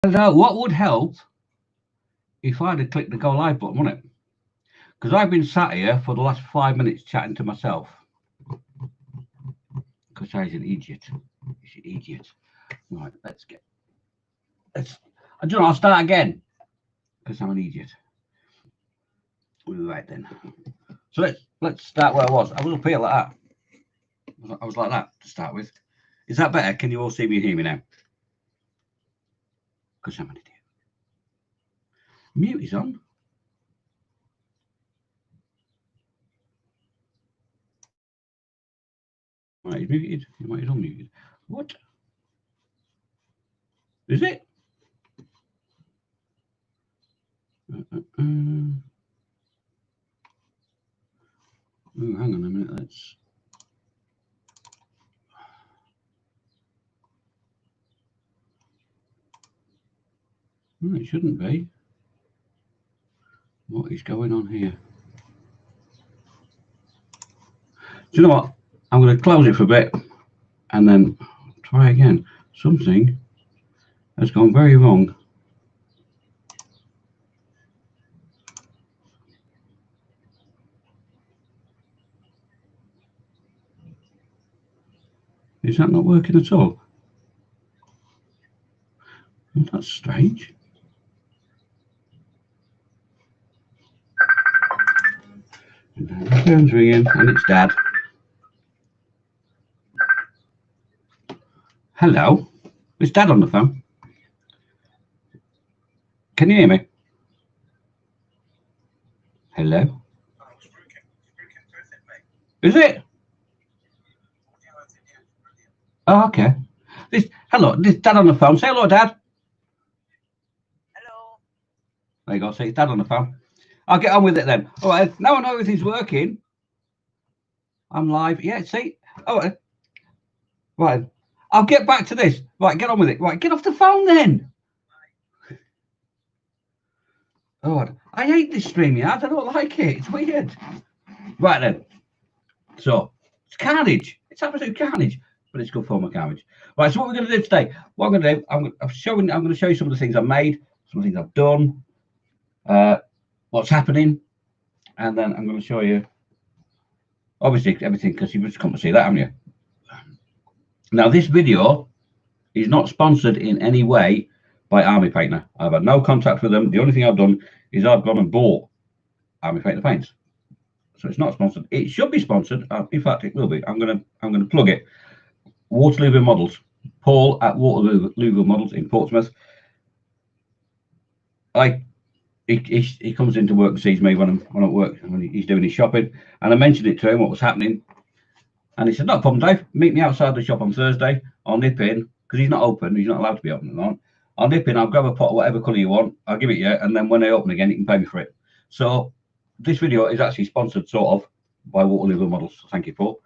Now, what would help if I'd have clicked the go live button, wouldn't it? Because I've been sat here for the last 5 minutes chatting to myself. Because I was an idiot. He's an idiot. Right, I don't know, I'll start again. Because I'm an idiot. Right then. So let's start where I was. I was up here like that. I was like that to start with. Is that better? Can you all see me and hear me now? Because I'm an idiot. Mute is on. Right, he's muted. He's unmuted. What? Is it? Oh, hang on a minute. Let's. No, it shouldn't be. What is going on here? Do you know what? I'm going to close it for a bit and then try again. Something has gone very wrong. Is that not working at all? That's strange. The phone's ringing and it's Dad. Hello, it's Dad on the phone. Can you hear me? Hello? Is it? Oh, okay. Hello, this Dad on the phone. Say hello, Dad. Hello. There you go. Say it's Dad on the phone. I'll get on with it then. All right. Now I know everything's working. I'm live. Yeah, see? Oh, right. I'll get back to this. Right, get on with it. Right, get off the phone then. Oh, I hate this StreamYard. I don't like it. It's weird. Right then. So, it's carnage. It's absolute carnage. But it's good form of carnage. Right, so what we're going to do today, what I'm going to do, I'm going to show you some of the things I've made, some of the things I've done, what's happening, and then I'm going to show you, obviously, everything, because you've just come to see that, haven't you? Now, this video is not sponsored in any way by Army Painter. I've had no contact with them. The only thing I've done is I've gone and bought Army Painter paints. So it's not sponsored. It should be sponsored. In fact, it will be. I'm gonna plug it. Waterloo Models. Paul at Waterloo Models in Portsmouth. He comes into work and sees me when I'm at work, when he's doing his shopping, and I mentioned it to him what was happening, and he said, "No problem, Dave. Meet me outside the shop on Thursday. I'll nip in because he's not open. He's not allowed to be open at the moment. I'll nip in. I'll grab a pot of whatever colour you want. I'll give it you, and then when they open again, you can pay me for it." So this video is actually sponsored, sort of, by Waterloo Models. So thank you, Paul.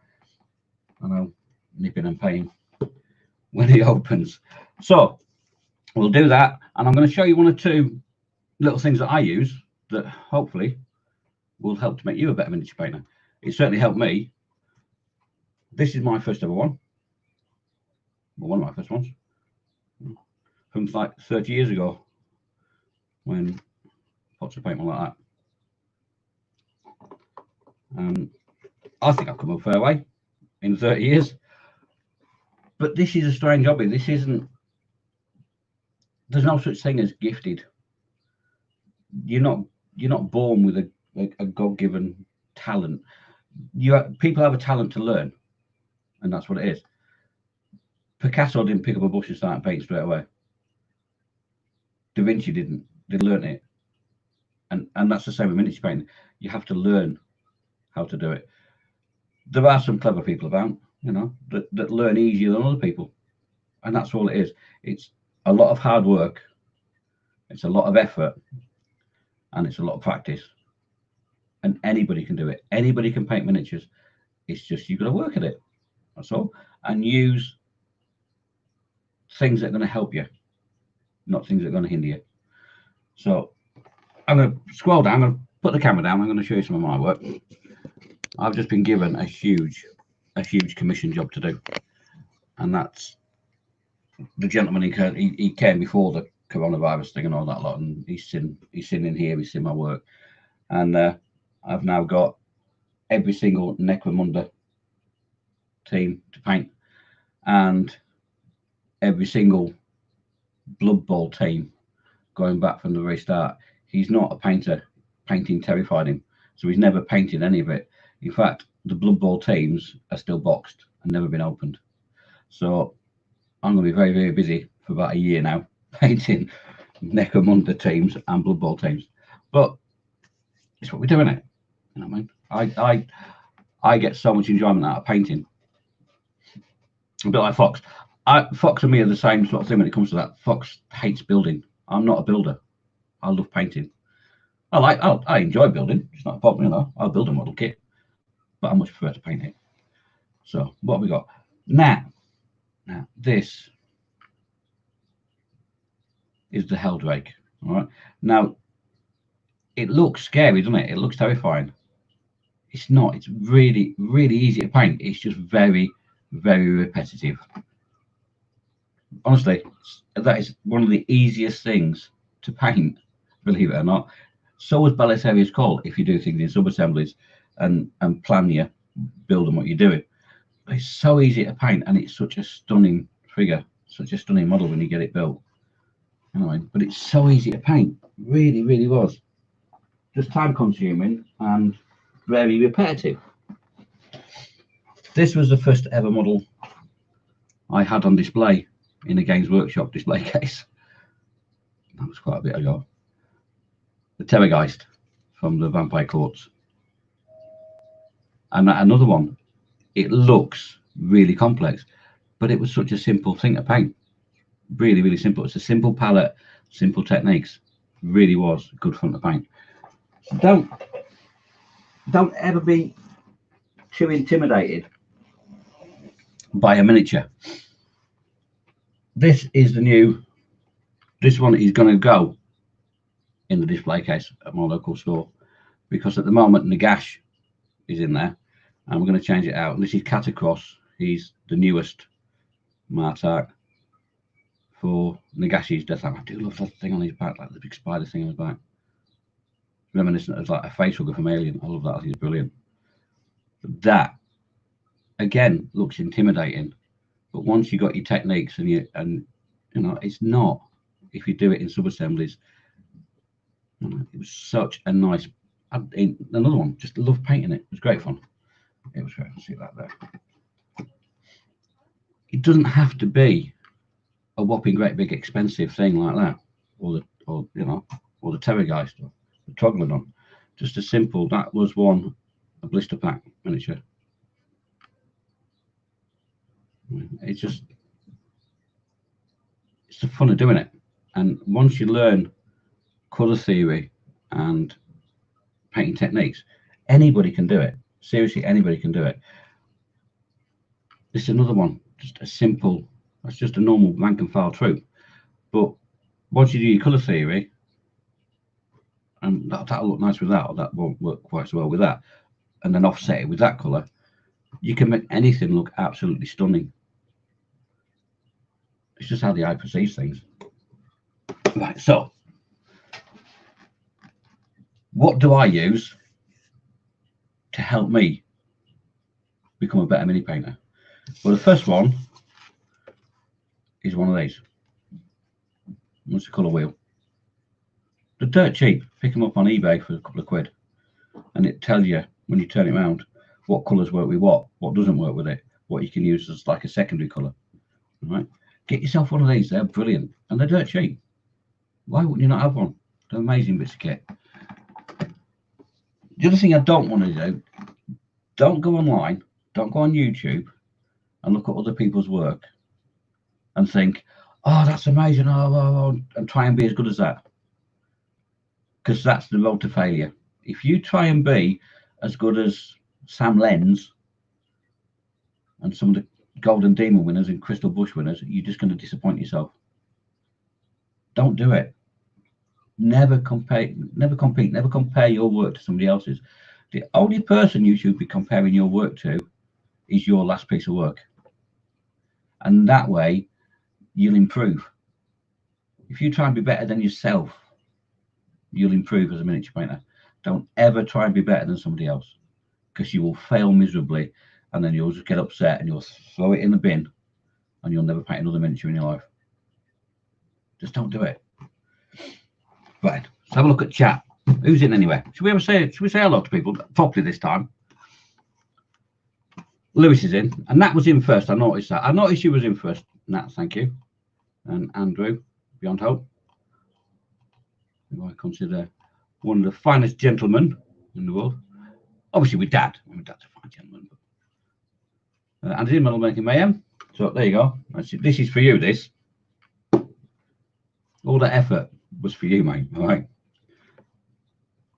And I'll nip in and pay him when he opens. So we'll do that, and I'm going to show you one or two little things that I use that hopefully will help to make you a better miniature painter. It certainly helped me. This is my first ever one. Well, one of my first ones. From like 30 years ago, when pots of paint were like that. I think I've come a fair way in 30 years. But this is a strange hobby. This isn't, there's no such thing as gifted. You're not born with a God-given talent. People have a talent to learn, and that's what it is. Picasso didn't pick up a brush and start painting straight away. Da Vinci didn't. They learned it, and that's the same with miniature painting. You have to learn how to do it. There are some clever people about, that learn easier than other people, and that's all it is. It's a lot of hard work. It's a lot of effort, and it's a lot of practice. And anybody can do it. Anybody can paint miniatures. It's just you've got to work at it. That's all. And use things that are going to help you, not things that are going to hinder you. So I'm going to scroll down. I'm going to put the camera down. I'm going to show you some of my work. I've just been given a huge commission job to do, and that's the gentleman he came before the coronavirus thing and all that lot, and he's seen in here, he's seen my work, and I've now got every single Necromunda team to paint, and every single Blood Bowl team going back from the very start. He's not a painter. Painting terrified him, so he's never painted any of it. In fact, the Blood Bowl teams are still boxed and never been opened. So I'm going to be very, very busy for about a year now painting Necromunda teams and Blood Bowl teams. But it's what we're doing it. You know what I mean? I get so much enjoyment out of painting. A bit like Fox. Fox and me are the same sort of thing when it comes to that. Fox hates building. I'm not a builder. I love painting. I enjoy building. It's not a problem, you know. I'll build a model kit, but I much prefer to paint it. So what have we got now? Now this is the Helldrake. All right. Now it looks scary, doesn't it? It looks terrifying. It's not. It's really, really easy to paint. It's just very, very repetitive. Honestly, that is one of the easiest things to paint, believe it or not. So is Belisarius Cawl if you do things in sub-assemblies and plan your build and what you're doing. But it's so easy to paint, and it's such a stunning figure, such a stunning model when you get it built. You know, but it's so easy to paint. Really, really was. Just time consuming and very repetitive. This was the first ever model I had on display in a Games Workshop display case. That was quite a bit ago. The Terrorgeist from the Vampire Courts. And another one. It looks really complex, but it was such a simple thing to paint. Really, really simple. It's a simple palette, simple techniques. Really was good fun to paint. So don't ever be too intimidated by a miniature. This is the new. This one is going to go in the display case at my local store, because at the moment Nagash is in there, and we're going to change it out. And this is Catacross. He's the newest Martark for Nagashi's Death Arm. I do love that thing on his back, like the big spider thing on his back, reminiscent of like a face hugger from Alien. I love that. I think it's brilliant. But that again looks intimidating, but once you got your techniques and you know, it's not. If you do it in sub assemblies, it was such a nice. Another one, just love painting it. It was great fun. It was great. See that there. It doesn't have to be a whopping great big expensive thing like that, or the Terrorgeist or the Troglodon. Just a simple. That was a blister pack miniature. It's the fun of doing it. And once you learn colour theory and painting techniques, anybody can do it. Seriously, anybody can do it. This is another one, just a simple, that's just a normal rank and file troop. But once you do your colour theory, and that'll look nice with that, or that won't work quite so well with that, and then offset it with that colour, you can make anything look absolutely stunning. It's just how the eye perceives things. Right, so what do I use to help me become a better mini painter? Well, the first one is one of these. What's the colour wheel? They're dirt cheap. Pick them up on eBay for a couple of quid, and it tells you when you turn it around what colours work with what doesn't work with it, what you can use as like a secondary colour. All right, get yourself one of these. They're brilliant and they're dirt cheap. Why wouldn't you not have one? They're amazing bits of kit. The other thing I don't want to do, don't go online, don't go on YouTube and look at other people's work and think, oh, that's amazing, and try and be as good as that. Because that's the road to failure. If you try and be as good as Sam Lenz and some of the Golden Demon winners and Crystal Bush winners, you're just going to disappoint yourself. Don't do it. Never compete, never compare your work to somebody else's. The only person you should be comparing your work to is your last piece of work. And that way you'll improve. If you try and be better than yourself, you'll improve as a miniature painter. Don't ever try and be better than somebody else, because you will fail miserably, and then you'll just get upset and you'll throw it in the bin, and you'll never paint another miniature in your life. Just don't do it. Right, let's have a look at chat. Who's in anyway? Should we say hello to people properly this time? Lewis is in, and Nat was in first. I noticed that. I noticed you was in first, Nat. Thank you. And Andrew, Beyond Hope, who I consider one of the finest gentlemen in the world. Obviously, with Dad. Dad's a fine gentleman. And in Model Making Mayhem. So there you go. This is for you. This. All that effort was for you, mate. All right.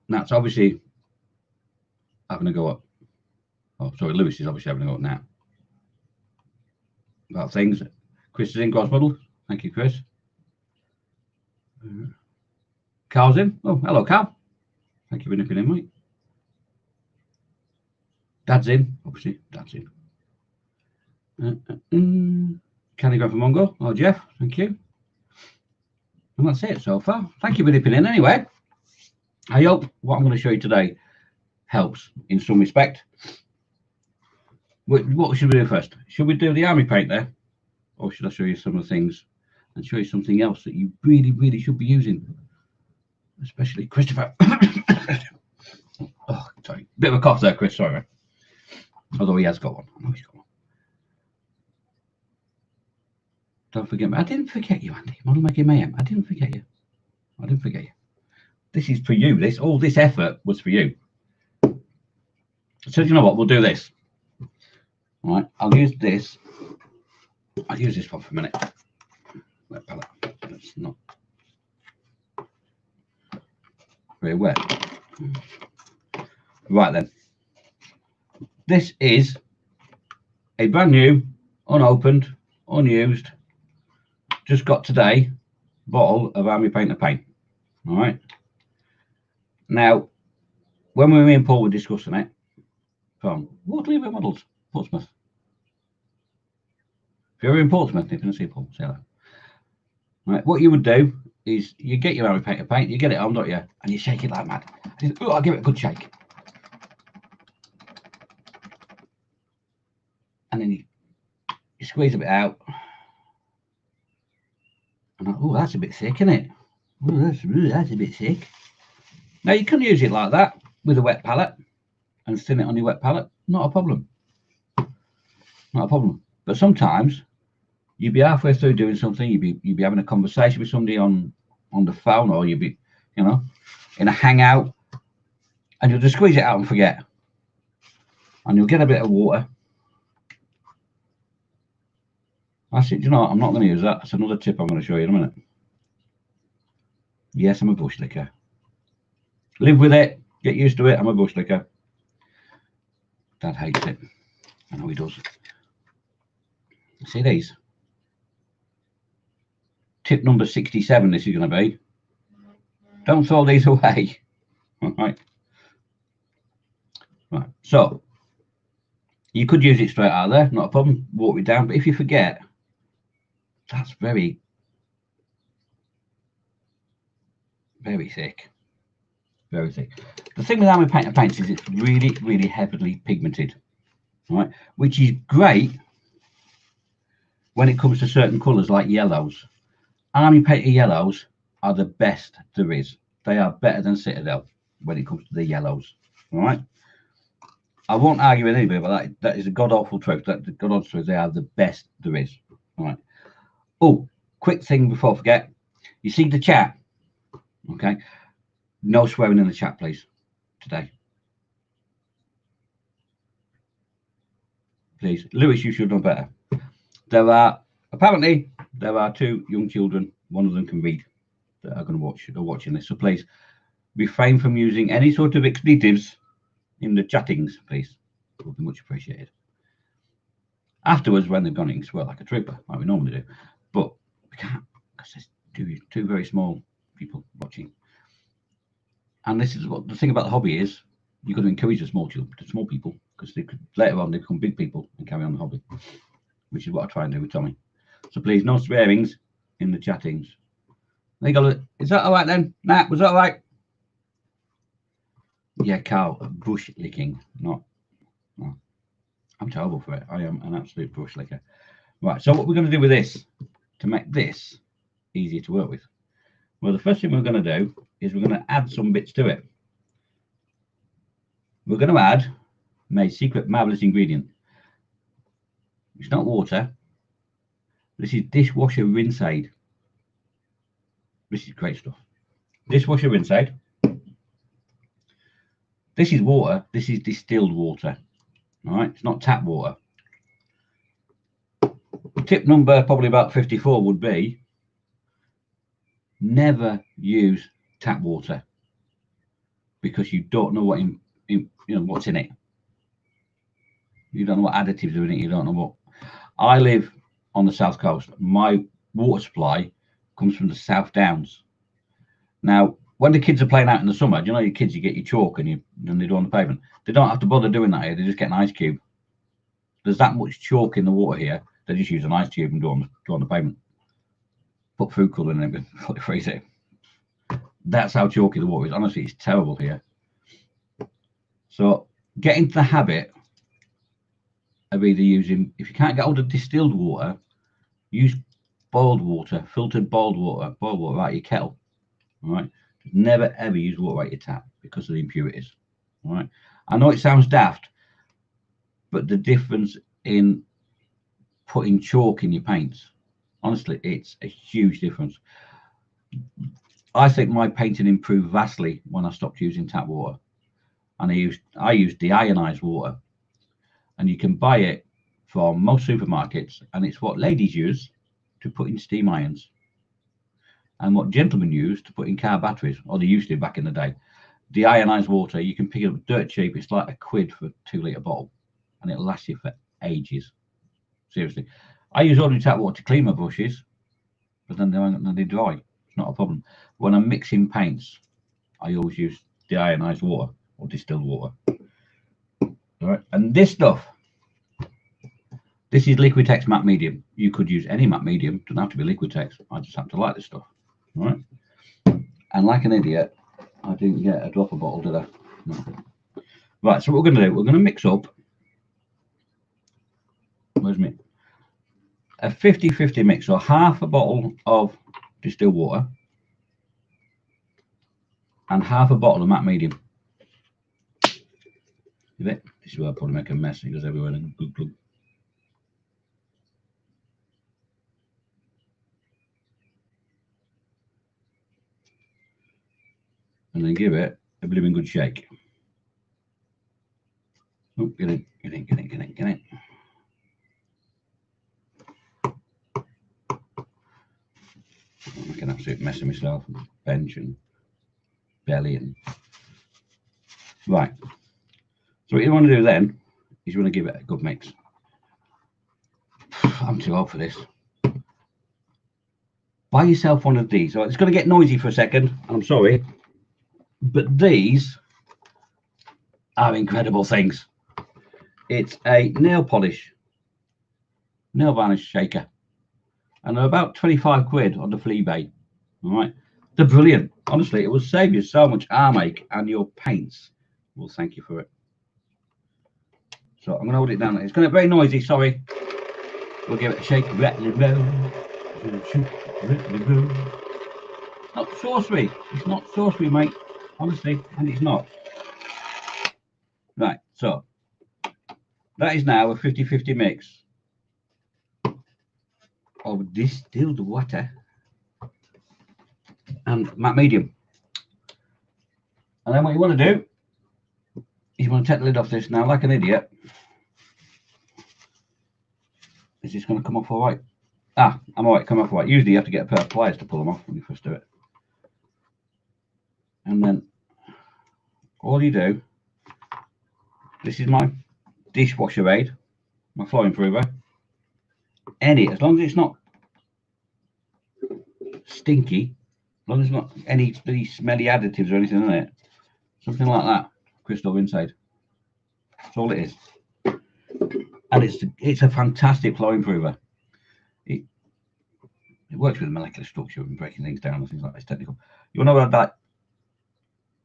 Nat's obviously having a go at. Oh, sorry, Lewis is obviously having a go at Nat. About things. Chris is in, God's Model. Thank you, Chris. Carl's in. Oh, hello, Carl. Thank you for nipping in, mate. Dad's in. Obviously, Dad's in. Candy Grab from Mongo. Oh, Jeff. Thank you. And that's it so far. Thank you for nipping in anyway. I hope what I'm going to show you today helps in some respect. What should we do first? Should we do the army paint there? Or should I show you some of the things and show you something else that you really, really should be using? Especially Christopher. Oh, sorry. Bit of a cough there, Chris. Sorry, man. Although he has got one. I know he's got one. Don't forget me. I didn't forget you, Andy. Model Making Mayhem. I didn't forget you. I didn't forget you. This is for you. All this effort was for you. So you know what? We'll do this. All right. I'll use this. I'll use this one for a minute. Wet palette. It's not very wet. Right then. This is a brand new, unopened, unused, just got today bottle of Army Painter paint. All right. Now, when me and Paul were discussing it, from Waterloo Models, Portsmouth. If you're in Portsmouth, you're going to see Paul. Say that. Right. What you would do is you get your Army Painter paint, you get it on, don't you? And you shake it like mad. Oh, I'll give it a good shake. And then you squeeze a bit out. And oh, that's a bit thick, isn't it? Oh, that's a bit thick. Now you can use it like that with a wet palette and thin it on your wet palette. Not a problem. Not a problem. But sometimes you'd be halfway through doing something. You'd be having a conversation with somebody on the phone, or you'd be, you know, in a hangout, and you'll just squeeze it out and forget. And you'll get a bit of water. That's it. You know what? I'm not going to use that. That's another tip I'm going to show you in a minute. Yes, I'm a bush licker. Live with it. Get used to it. I'm a bush licker. Dad hates it. I know he does. See these? Tip number 67, this is going to be. Don't throw these away. All right. Right. So, you could use it straight out of there. Not a problem. Water it down. But if you forget, that's very, very thick. Very thick. The thing with Army Painter paints is it's really, really heavily pigmented. All right. Which is great when it comes to certain colours like yellows. Army Painter yellows are the best there is. They are better than Citadel when it comes to the yellows. All right. I won't argue with anybody about that. That is a god-awful truth. That the god-awful truth. They are the best there is. All right. Oh, quick thing before I forget. You see the chat? Okay. No swearing in the chat, please, today. Please. Lewis, you should know better. Apparently, there are 2 young children. One of them can read that are going to watch. They're watching this. So please refrain from using any sort of expletives in the chattings, please. It would be much appreciated. Afterwards, when they've gone, you can swear like a trooper, like we normally do. But we can't, because there's two very small people watching. And this is what the thing about the hobby is. You've got to encourage the small people, because they could later on they become big people and carry on the hobby, which is what I try and do with Tommy. So please, no swearings in the chattings. They go, is that all right then? Nah, was that all right? Yeah, Carl, brush licking, not. No. I'm terrible for it. I am an absolute brush licker. Right, so what we're going to do with this to make this easier to work with? Well, the first thing we're going to do is we're going to add some bits to it. We're going to add my secret marvelous ingredient. It's not water. This is dishwasher rinse aid. This is great stuff. Dishwasher rinse aid. This is water. This is distilled water. All right, it's not tap water. Tip number probably about 54 would be never use tap water because you don't know what what's in it. You don't know what additives are in it. You don't know what. I live on the south coast. My water supply comes from the South Downs. Now, when the kids are playing out in the summer, do you know your kids, you get your chalk and they do on the pavement. They don't have to bother doing that here. They just get an ice cube. There's that much chalk in the water here. They just use an ice cube and do on the pavement. Put food colour in it and freeze it. That's how chalky the water is. Honestly, it's terrible here. So get into the habit of either using, if you can't get hold of distilled water, use boiled water, filtered boiled water out of your kettle. All right. Never ever use water out your tap because of the impurities. All right. I know it sounds daft, but the difference in putting chalk in your paints, honestly, it's a huge difference. I think my painting improved vastly when I stopped using tap water, and I used deionized water, and you can buy it from most supermarkets, and it's what ladies use to put in steam irons, and what gentlemen use to put in car batteries, or they used to back in the day. Deionized water, you can pick it up dirt cheap. It's like £1 for a 2-litre bottle, and it'll last you for ages. Seriously, I use ordinary tap water to clean my brushes, but then they dry. It's not a problem. When I'm mixing paints, I always use deionized water or distilled water. All right, and this stuff, this is Liquitex matte medium. You could use any matte medium. Doesn't have to be Liquitex. I just happen to like this stuff. All right, and like an idiot, I didn't get a dropper bottle, did I? No. Right, so what we're going to do, we're going to mix up. Where's me? A 50-50 mix, so half a bottle of distilled water and half a bottle of matte medium. This is where I probably make a mess. It goes everywhere. And glug, glug. And then give it a blooming good shake. Oh, get in. I'm making an absolute mess of myself. Bench and belly and right. So what you want to do then is you want to give it a good mix. I'm too old for this. Buy yourself one of these. So it's going to get noisy for a second. I'm sorry, but these are incredible things. It's a nail varnish shaker, and they're about 25 quid on the Fleabay. All right, they're brilliant. Honestly, it will save you so much armache, and your paints will thank you for it. So I'm going to hold it down. It's going to be very noisy. Sorry. We'll give it a shake, rattle and roll. Not sorcery. It's not sorcery, mate. Honestly, and it's not. Right, so that is now a 50-50 mix of distilled water and matte medium. And then what you want to do is you want to take the lid off this now, like an idiot. Is this going to come off all right? Ah, I'm all right, come off all right. Usually you have to get a pair of pliers to pull them off when you first do it. And then all you do, this is my dishwasher aid, my flow improver. As long as it's not stinky, as long as there's not any smelly additives or anything in it, something like that, Crystal rinse aid. That's all it is. And it's a fantastic flow improver. It works with molecular structure and breaking things down and things like that. It's technical. You want to add like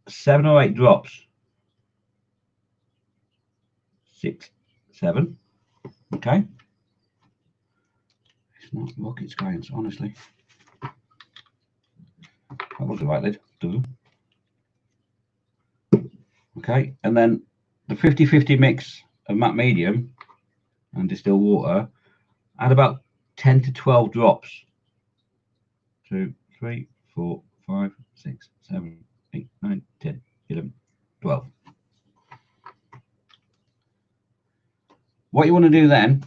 7 or 8 drops. 6, 7. Okay. It's not rocket science, honestly. That was the right lid. Okay, and then the 50-50 mix of matte medium and distilled water, add about 10 to 12 drops. 2, 3, 4, 5, 6, 7, 8, 9, 10, 11, 12. What you want to do then,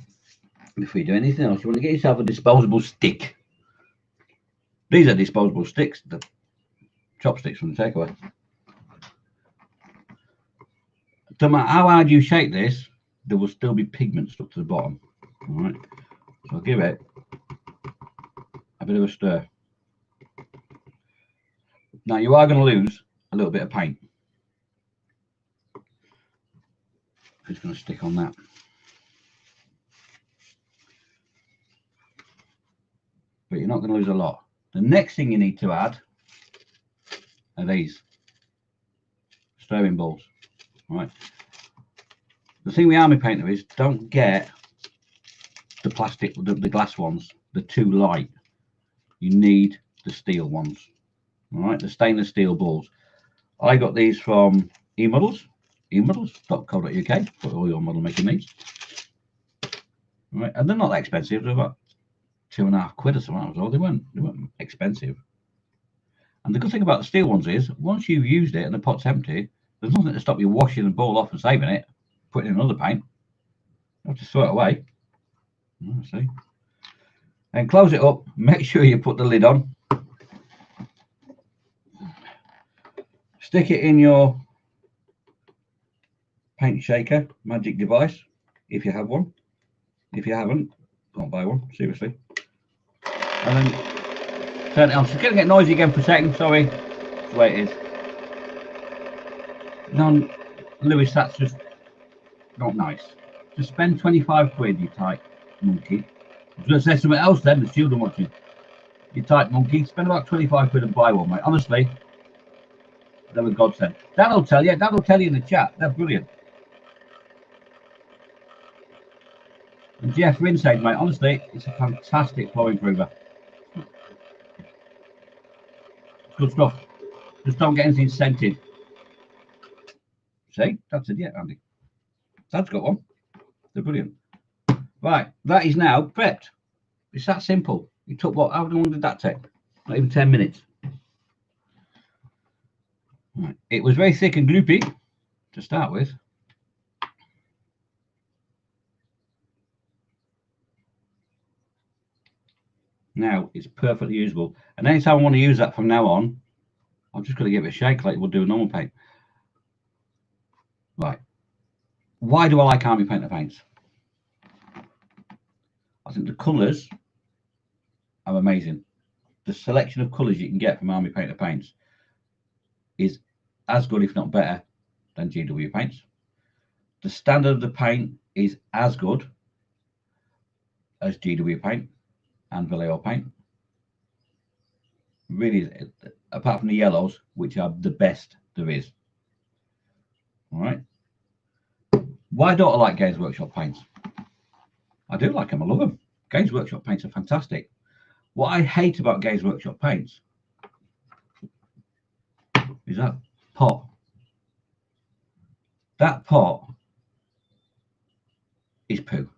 before you do anything else, you want to get yourself a disposable stick. These are disposable sticks, the chopsticks from the takeaway. No matter how hard you shake this, there will still be pigment stuck to the bottom. All right, so I'll give it a bit of a stir. Now you are going to lose a little bit of paint. It's going to stick on that. But you're not going to lose a lot. The next thing you need to add are these stirring balls. All right. The thing with army painter is don't get the plastic, the glass ones. They're too light. You need the steel ones. All right, the stainless steel balls. I got these from eModels, emodels.co.uk for all your model making needs. All right, and they're not that expensive. They're about £2.50 or something. They weren't expensive. And the good thing about the steel ones is once you've used it and the pot's empty, there's nothing to stop you washing the ball off and saving it, putting in another paint. You have to throw it away. See, and close it up. Make sure you put the lid on. Stick it in your paint shaker magic device if you have one. If you haven't, don't buy one, seriously. And then turn it on. So it's going to get noisy again for a second, sorry. That's the way it is. Lewis, that's just not nice. Just spend 25 quid, you tight monkey. I was going to say something else then, the children watching. You tight monkey, spend about 25 quid and buy one, mate. Honestly, they're a godsend. That'll tell you in the chat. They're brilliant. And Jeff Rinsade, mate, honestly, it's a fantastic flow improver. Good stuff. Just don't get anything scented. See, that's it, yeah, Andy. Dad's got one. They're brilliant. Right, that is now prepped. It's that simple. You took what? How long did that take? Not even 10 minutes. Right. It was very thick and gloopy to start with. Now it's perfectly usable. And anytime I want to use that from now on, I'm just going to give it a shake like we'll do a normal paint. Right. Why do I like Army Painter paints? I think the colours are amazing. The selection of colours you can get from Army Painter paints is as good, if not better, than GW paints. The standard of the paint is as good as GW paint and Vallejo paint. Really, apart from the yellows, which are the best there is. All right. Why don't I like Games Workshop paints? I do like them. I love them. Games Workshop paints are fantastic. What I hate about Games Workshop paints is that pot. That pot is poo.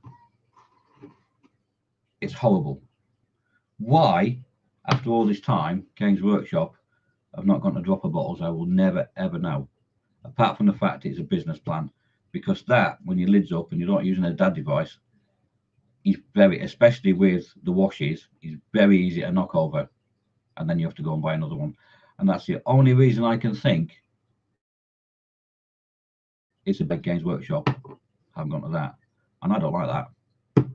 It's horrible. Why, after all this time, Games Workshop have not gone to drop of bottles, I will never, ever know. Apart from the fact it's a business plan. Because that, when your lid's up and you're not using a dad device, is very, especially with the washes, is very easy to knock over. And then you have to go and buy another one. And that's the only reason I can think it's a big Games Workshop. I haven't gone to that. And I don't like that.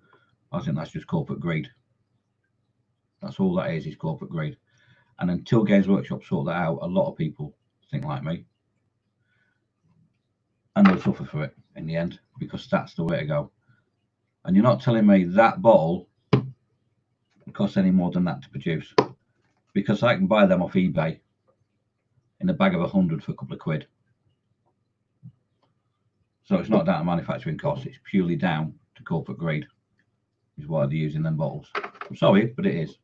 I think that's just corporate greed. That's all that is corporate greed. And until Games Workshop sort that out, a lot of people think like me. And they'll suffer for it in the end, because that's the way to go. And you're not telling me that bottle cost any more than that to produce, because I can buy them off eBay in a bag of 100 for a couple of quid. So it's not down to manufacturing costs, it's purely down to corporate grade is why they're using them bottles. I'm sorry, but it is.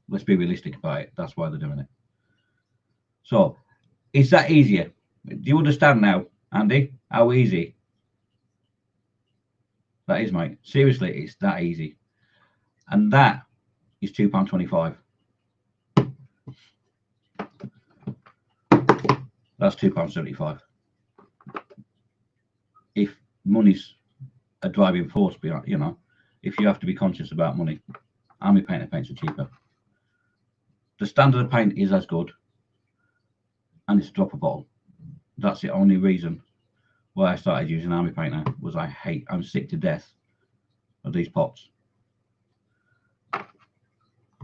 Let's be realistic about it. That's why they're doing it. So is that easier? Do you understand now, Andy, how easy that is, mate? Seriously, it's that easy. And that is £2.25. That's £2.75. If money's a driving force, you know, if you have to be conscious about money, Army Painter paints are cheaper. The standard of paint is as good, and it's a drop a bottle. That's the only reason why I started using Army Painter, was I'm sick to death of these pots.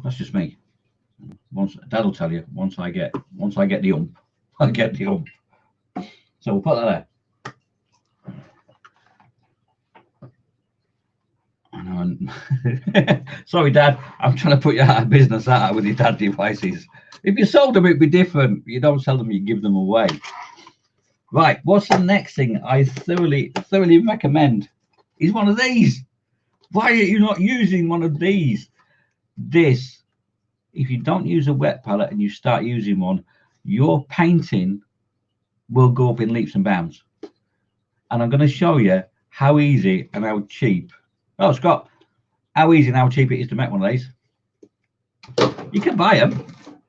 That's just me. Dad will tell you, once I get the ump, I get the ump. So we'll put that there. Sorry, Dad, I'm trying to put you out of business with your dad devices. If you sold them, it'd be different. You don't sell them, you give them away. Right, what's the next thing I thoroughly recommend? Is one of these. Why are you not using one of these? This, if you don't use a wet palette and you start using one, your painting will go up in leaps and bounds. And I'm going to show you how easy and how cheap. Oh, Scott, how easy and how cheap it is to make one of these. You can buy them.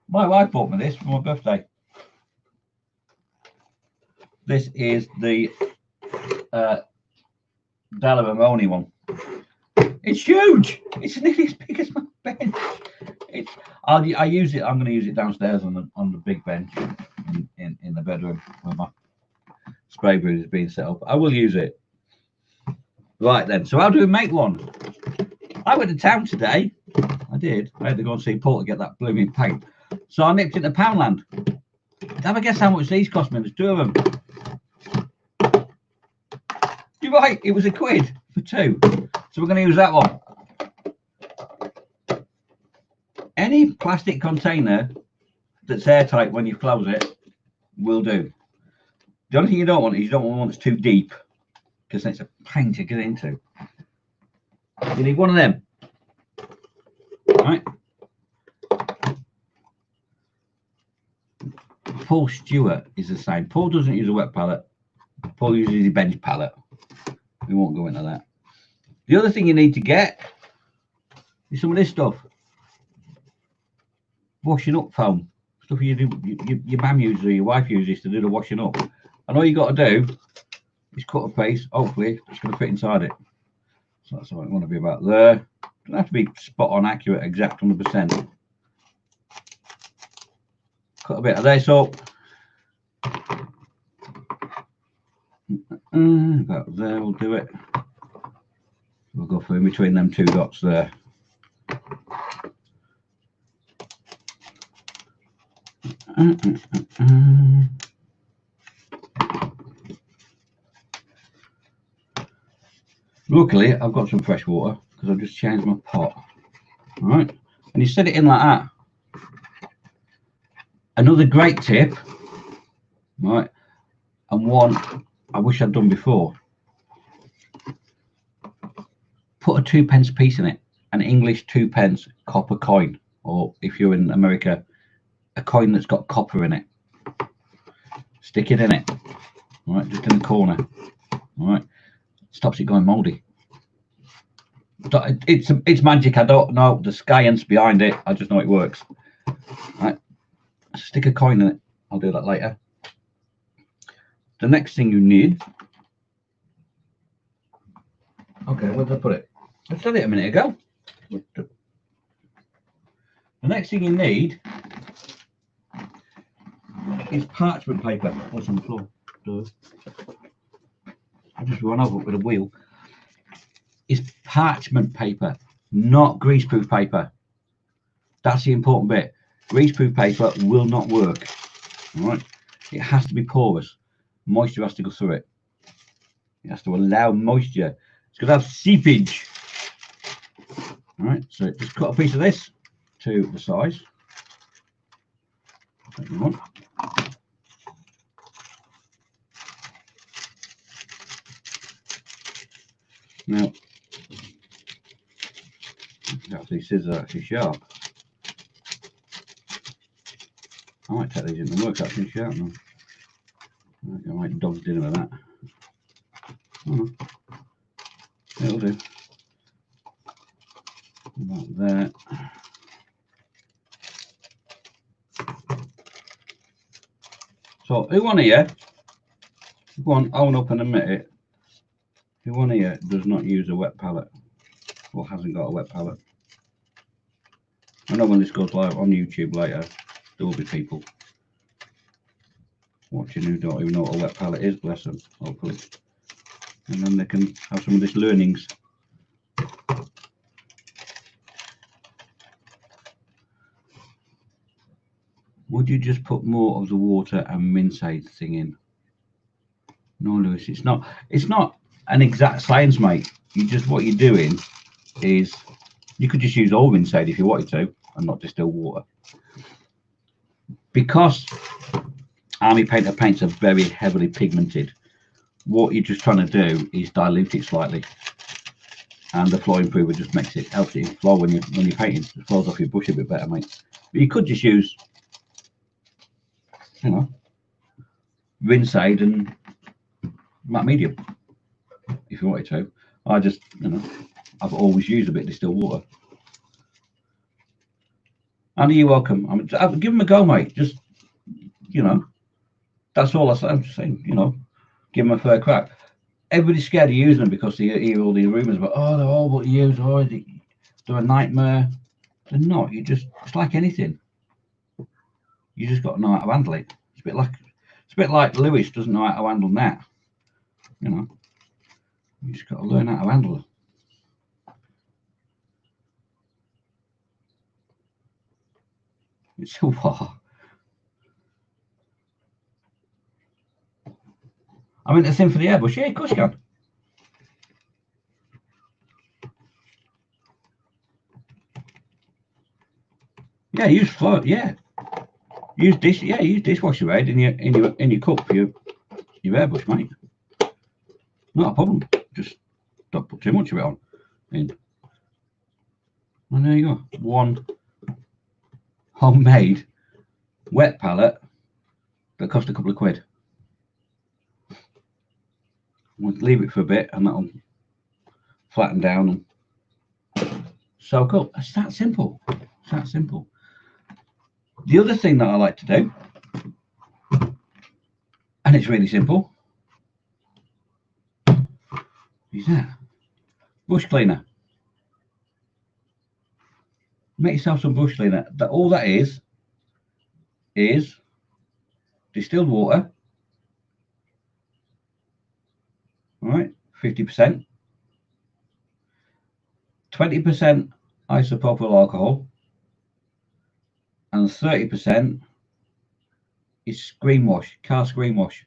My wife bought me this for my birthday. This is the Dalla Ramone one. It's huge. It's nearly as big as my bench. I use it. I'm going to use it downstairs on the big bench in the bedroom where my spray booth is being set up. I will use it. Right then. So how do we make one? I went to town today. I did. I had to go and see Paul to get that blooming paint. So I nipped into Poundland. Have a guess how much these cost me? There's two of them. You're right. It was a quid for two. So we're going to use that one. Any plastic container that's airtight when you close it will do. The only thing you don't want is you don't want one that's too deep, because it's a pain to get into. You need one of them. Right. Paul Stewart is the same. Paul doesn't use a wet palette. Paul uses a bench palette. We won't go into that. The other thing you need to get is some of this stuff. Washing up foam. Stuff you do, your mum uses or your wife uses to do the washing up. And all you got to do is cut a piece. Hopefully it's going to fit inside it. So that's what I want to be about there. Don't have to be spot on, accurate, exact 100%. Cut a bit of this up. About there, we'll do it. We'll go through in between them two dots there. Luckily, I've got some fresh water because I've just changed my pot. All right, and you set it in like that. Another great tip, right, and one I wish I'd done before. Put a 2p piece in it, an English 2p copper coin, or if you're in America, a coin that's got copper in it. Stick it in it, all right, just in the corner. All right, stops it going mouldy. It's magic. I don't know the science behind it. I just know it works. All right, stick a coin in it. I'll do that later. The next thing you need. Okay, where did I put it? I said it a minute ago. The next thing you need is parchment paper. What's on the floor? I just run over it with a wheel. Is parchment paper, not greaseproof paper. That's the important bit. Greaseproof paper will not work. All right, it has to be porous. Moisture has to go through it. It has to allow moisture. It's going to have seepage. All right, so just cut a piece of this to the size that you want. Now, these scissors are actually sharp. I might take these into work actually sharp now. I might dog's dinner with that. Oh, it'll do. About there. So who on here, go on, own up and admit it, who on here does not use a wet palette or hasn't got a wet palette? I know when this goes live on YouTube later, there will be people watching who don't even know what a wet palette is, bless them, hopefully. And then they can have some of this learnings. Would you just put more of the water and mince aid thing in? No, Lewis, it's not an exact science, mate. You just, what you're doing is, you could just use all mince aid if you wanted to and not distill water. Because Army Painter paints are very heavily pigmented, what you're just trying to do is dilute it slightly. And the flow improver just makes it, helps it flow when you're painting. It flows off your brush a bit better, mate. But you could just use, you know, rinse aid and matte medium if you wanted to. I just, you know, I've always used a bit of distilled water. Andy, you're welcome. Give them a go, mate. Just, you know, that's all I'm saying, you know, give them a fair crack. Everybody's scared of using them because they hear all these rumours about, oh, they're horrible to use, or they're a nightmare. They're not. You just, it's like anything. You just got to know how to handle it. It's a bit like Lewis doesn't know how to handle that. You know, you just got to learn how to handle it. It's so far. I mean, the thing for the airbrush, yeah, of course you can. Yeah, use flour. Yeah, use dish. Yeah, use dishwasher aid in your cup for your airbrush, mate. Not a problem. Just don't put too much of it on. And there you go. One homemade wet palette that cost a couple of quid. We'll leave it for a bit and that'll flatten down. And so cool. It's that simple. It's that simple. The other thing that I like to do, and it's really simple, is that brush cleaner. Make yourself some brush cleaner. All that is distilled water. All right, 50%, 20% isopropyl alcohol, and 30% is screen wash, car screen wash.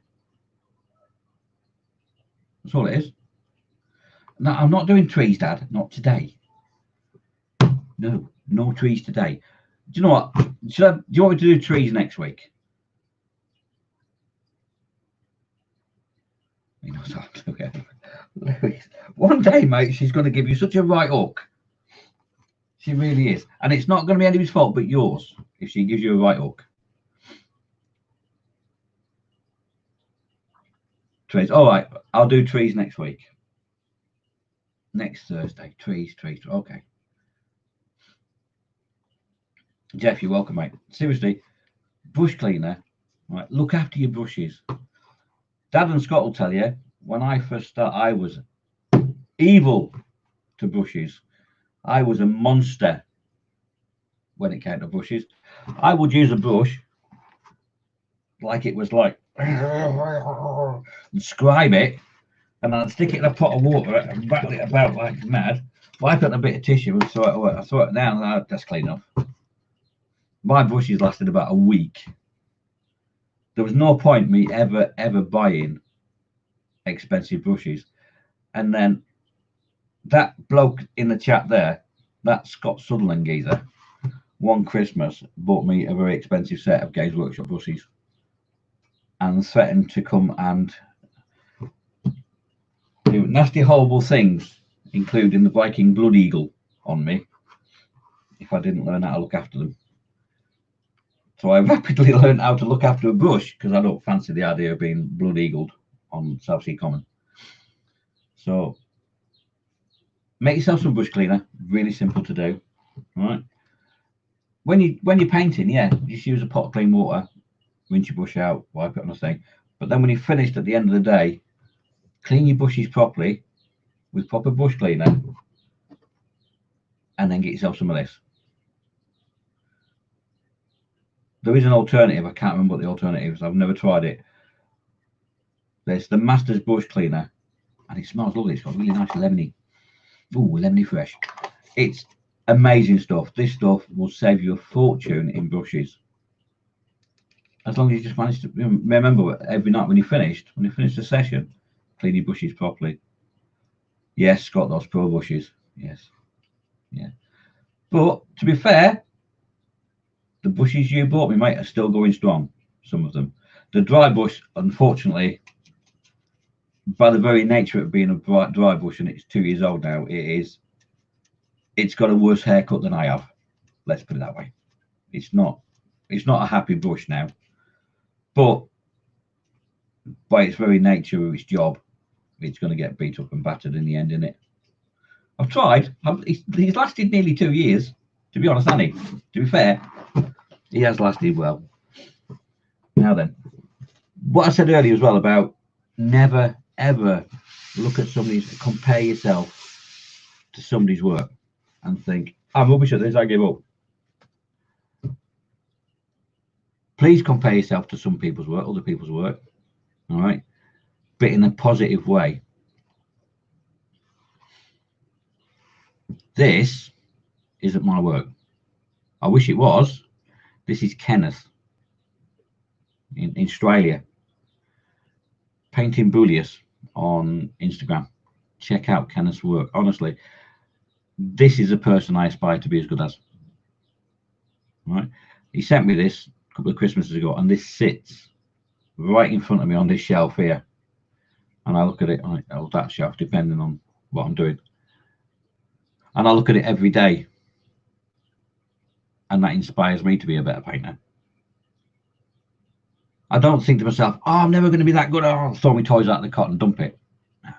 That's all it is. Now, I'm not doing trees, Dad, not today. No trees today. Do you know what? Do you want me to do trees next week? You know, okay. One day, mate, she's going to give you such a right hook. She really is. And it's not going to be anybody's fault but yours if she gives you a right hook. Trees. All right, I'll do trees next week. Next Thursday. Trees. Okay. Jeff, you're welcome, mate. Seriously, brush cleaner. Right, look after your brushes. Dad and Scott will tell you, when I first started, I was evil to brushes. I was a monster when it came to brushes. I would use a brush like it was like, and scribe it, and I'd stick it in a pot of water and rattle it about like mad, wipe out a bit of tissue and throw it away. I throw it down and that's clean enough. My brushes lasted about a week. There was no point me ever buying expensive brushes. And then that bloke in the chat there, that Scott Sutherland geezer, one Christmas bought me a very expensive set of Games Workshop brushes and threatened to come and do nasty, horrible things, including the Viking Blood Eagle on me, if I didn't learn how to look after them. So I rapidly learned how to look after a brush because I don't fancy the idea of being blood eagled on South Sea Common. So make yourself some brush cleaner, really simple to do. All right. When you're painting, yeah, just use a pot of clean water, rinse your brush out, wipe it on the thing. But then when you're finished at the end of the day, clean your brushes properly with proper brush cleaner, and then get yourself some of this. There is an alternative. I can't remember what the alternative is. I've never tried it. There's the Masters brush cleaner, and it smells lovely. It's got really nice lemony. Ooh, lemony fresh. It's amazing stuff. This stuff will save you a fortune in brushes. As long as you just manage to remember every night when you finish the session, clean your brushes properly. Yes, got those pro brushes. Yes. Yeah. But to be fair, the brushes you bought me, mate, are still going strong. Some of them. The dry brush, unfortunately, by the very nature of it being a dry brush, and it's 2 years old now, it's got a worse haircut than I have. Let's put it that way. It's not a happy brush now. But by its very nature of its job, it's going to get beat up and battered in the end, isn't it? I've tried. He's lasted nearly 2 years, to be honest, hasn't he? To be fair, he has lasted well. Now then, what I said earlier as well about never, ever look at compare yourself to somebody's work and think, I'm rubbish at this, I give up. Please compare yourself to some people's work, other people's work, all right? But in a positive way. This isn't my work. I wish it was. This is Kenneth in Australia. Painting Bullius on Instagram. Check out Kenneth's work. Honestly, this is a person I aspire to be as good as. All right? He sent me this a couple of Christmases ago, and this sits right in front of me on this shelf here. And I look at it on that shelf, depending on what I'm doing. And I look at it every day. And that inspires me to be a better painter. I don't think to myself, oh, I'm never going to be that good. Oh, I'll throw my toys out of the cot and dump it. No.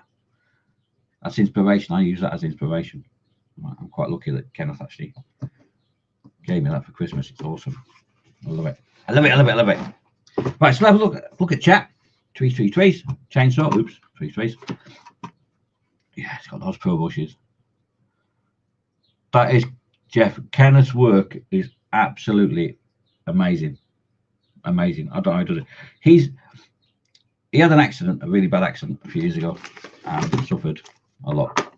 That's inspiration. I use that as inspiration. I'm quite lucky that Kenneth actually gave me that for Christmas. It's awesome. I love it. I love it. I love it. I love it. Right, so have a look at chat. Trees. Chainsaw. Oops. Trees. Yeah, it's got those pro brushes. That is, Jeff, Kenneth's work is absolutely amazing. Amazing. I don't know how he does it. He had an accident, a really bad accident a few years ago, and suffered a lot.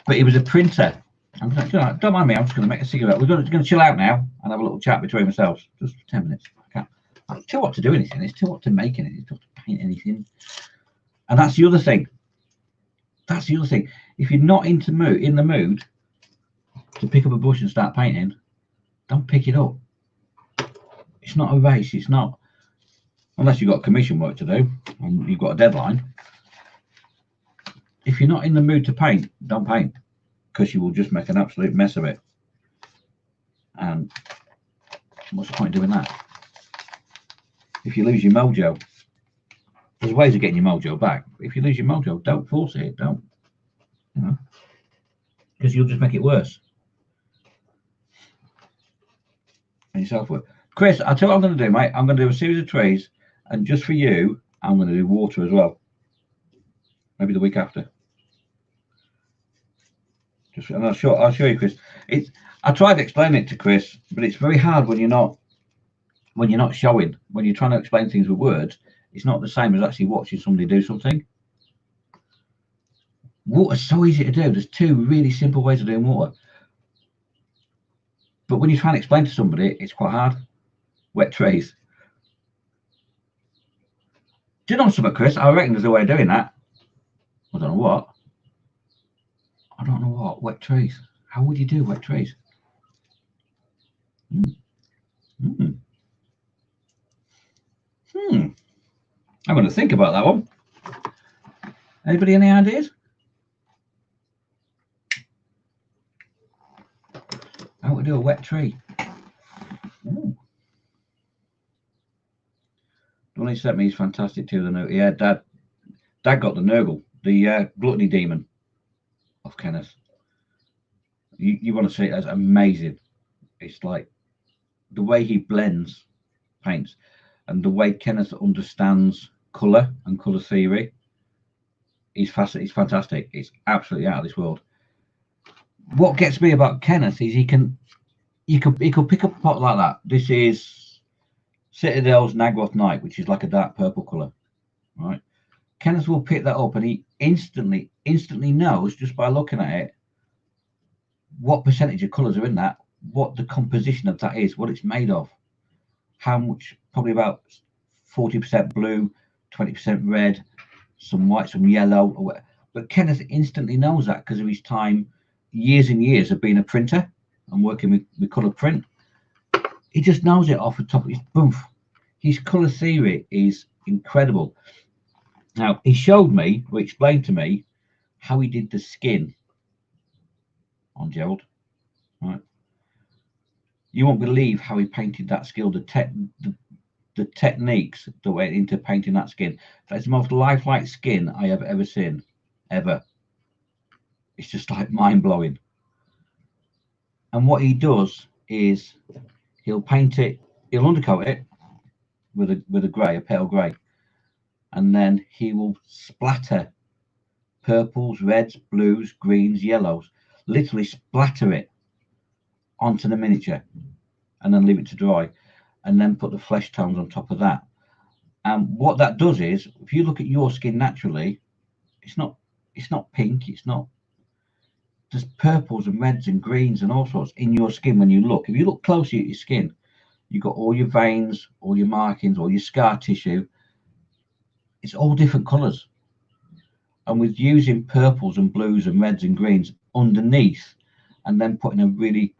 But he was a printer. I'm like, don't mind me, I'm just going to make a cigarette. We're going to chill out now and have a little chat between ourselves. Just for 10 minutes. It's too hot to do anything. It's too hot to make anything. It's too hot to paint anything. And that's the other thing. If you're not in the mood to pick up a brush and start painting, don't pick it up. It's not a race. It's not, unless you've got commission work to do and you've got a deadline. If you're not in the mood to paint, don't paint, because you will just make an absolute mess of it. And what's the point of doing that? If you lose your mojo, there's ways of getting your mojo back. If you lose your mojo, don't force it. Don't, because you'll just make it worse. And yourself work. Chris, I'll tell you what I'm going to do, mate. I'm going to do a series of trees, and just for you, I'm going to do water as well. Maybe the week after. And I'll show you, Chris. I tried to explain it to Chris, but it's very hard when you're not showing. When you're trying to explain things with words, it's not the same as actually watching somebody do something. Water's so easy to do. There's 2 really simple ways of doing water. But when you try and explain to somebody, it's quite hard. Wet trees. Do you know something, Chris? I reckon there's a way of doing that. I don't know what. I don't know what, wet trees. How would you do wet trees? Hmm. Hmm. Hmm. I'm going to think about that one. Anybody any ideas? How would we do a wet tree? Ooh. Donny sent me his fantastic too. The note. Yeah, Dad got the Nurgle, the gluttony demon of Kenneth. You want to see it as amazing. It's like the way he blends paints and the way Kenneth understands colour and colour theory. He's fantastic. It's absolutely out of this world. What gets me about Kenneth is he could pick up a pot like that. This is Citadel's Naggoth Night, which is like a dark purple colour, right? Kenneth will pick that up and he instantly knows just by looking at it what percentage of colours are in that, what the composition of that is, what it's made of, how much, probably about 40% blue, 20% red, some white, some yellow. But Kenneth instantly knows that because of his time, years and years of being a printer and working with colour print. He just knows it off the top of his boom. His colour theory is incredible. Now, he showed me, or explained to me, how he did the skin on Gerald. Right? You won't believe how he painted that skill, the techniques that went into painting that skin. That's the most lifelike skin I have ever seen, ever. It's just like mind-blowing. And what he does is he'll paint it, he'll undercoat it with a grey, a pale grey, and then he will splatter purples, reds, blues, greens, yellows, literally splatter it onto the miniature and then leave it to dry, and then put the flesh tones on top of that. And what that does is, if you look at your skin naturally, it's not pink, it's not, there's purples and reds and greens and all sorts in your skin when you look. If you look closely at your skin, you've got all your veins, all your markings, all your scar tissue. It's all different colours. And with using purples and blues and reds and greens underneath, and then putting a really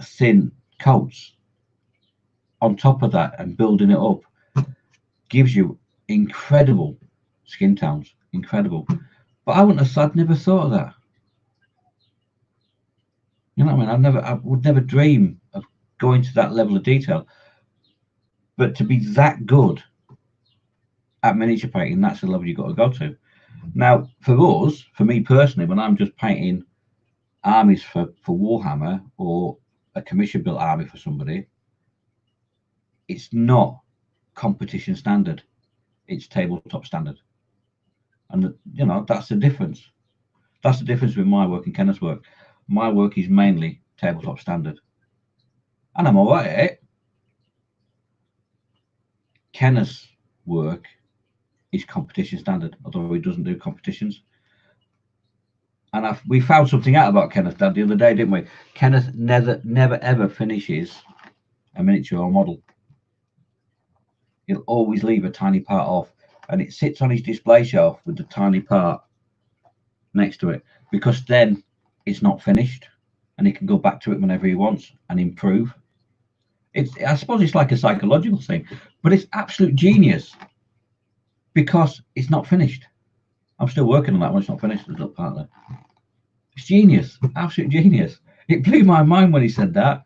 thin coats on top of that and building it up, gives you incredible skin tones. Incredible. But I'd never thought of that. You know what I mean? I would never dream of going to that level of detail. But to be that good at miniature painting, that's the level you've got to go to. Now, for us, for me personally, when I'm just painting armies for Warhammer or a commission built army for somebody, it's not competition standard, it's tabletop standard. And you know, that's the difference. That's the difference with my work and Kenneth's work. My work is mainly tabletop standard, and I'm all right at it. Kenneth's work is competition standard, although he doesn't do competitions. And we found something out about Kenneth, Dad, the other day, didn't we? Kenneth never ever finishes a miniature or model. He'll always leave a tiny part off, and it sits on his display shelf with the tiny part next to it, because then it's not finished and he can go back to it whenever he wants and improve. I suppose it's like a psychological thing, but it's absolute genius because it's not finished. I'm still working on that one. It's not finished. There's a little part there. It's genius, absolute genius. It blew my mind when he said that,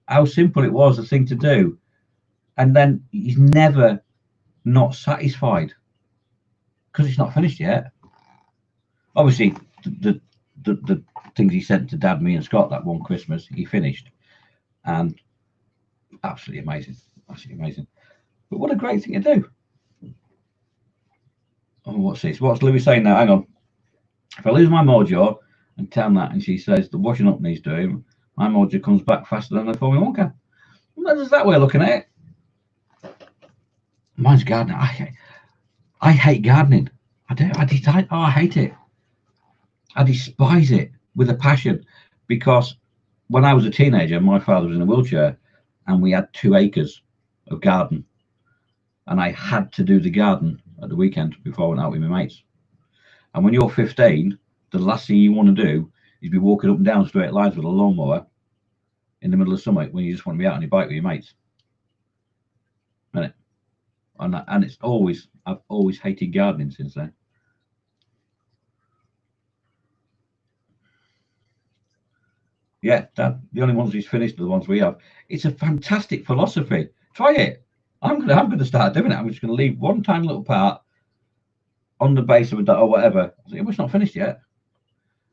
how simple it was a thing to do. And then he's never not satisfied because it's not finished yet. Obviously, the things he sent to Dad, me and Scott that one Christmas, he finished. And absolutely amazing. Absolutely amazing. But what a great thing to do. Oh, what's this? What's Louis saying now? Hang on. If I lose my mojo and tell that, and she says the washing up needs doing, my mojo comes back faster than the Formula 1 can. Well, there's that way of looking at it. Mine's gardening. I hate gardening. I hate it. I despise it with a passion, because when I was a teenager, my father was in a wheelchair and we had 2 acres of garden, and I had to do the garden at the weekend before I went out with my mates. And when you're 15 the last thing you want to do is be walking up and down straight lines with a lawnmower in the middle of summer when you just want to be out on your bike with your mates. And it's always, I've always hated gardening since then. Yeah, Dad, the only ones he's finished are the ones we have. It's a fantastic philosophy. Try it. I'm gonna start doing it. I'm just gonna leave one tiny little part on the base of a or whatever. It's not finished yet.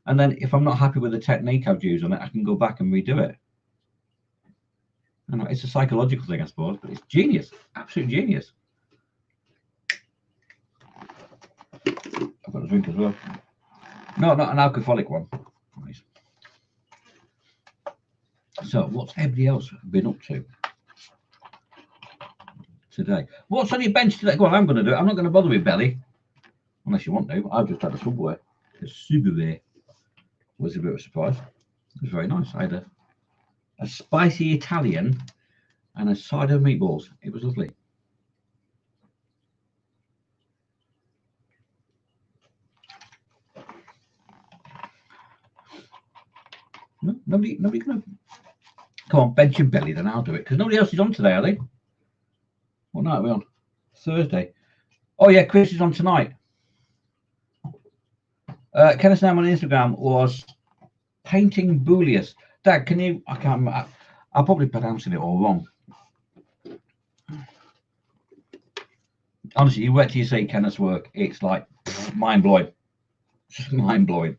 And then if I'm not happy with the technique I've used on it, I can go back and redo it. It's a psychological thing, I suppose, but it's genius, absolute genius. I've got a drink as well. No, not an alcoholic one. Nice. So, what's everybody else been up to today? What's on your bench today? Go on, I'm going to do it. I'm not going to bother with Belly, unless you want to. I've just had a Subway. The Subway was a bit of a surprise. It was very nice. I had a spicy Italian and a side of meatballs. It was lovely. No, nobody gonna come on, bench and Belly, then I'll do it because nobody else is on today, are they? What night are we on? Thursday. Oh yeah, Chris is on tonight. Kenneth's name on Instagram was Painting Bullius. Dad, can you? I can't. I'll probably pronouncing it all wrong. Honestly, you wait till you see Kenneth's work. It's like mind blowing. Just mind blowing.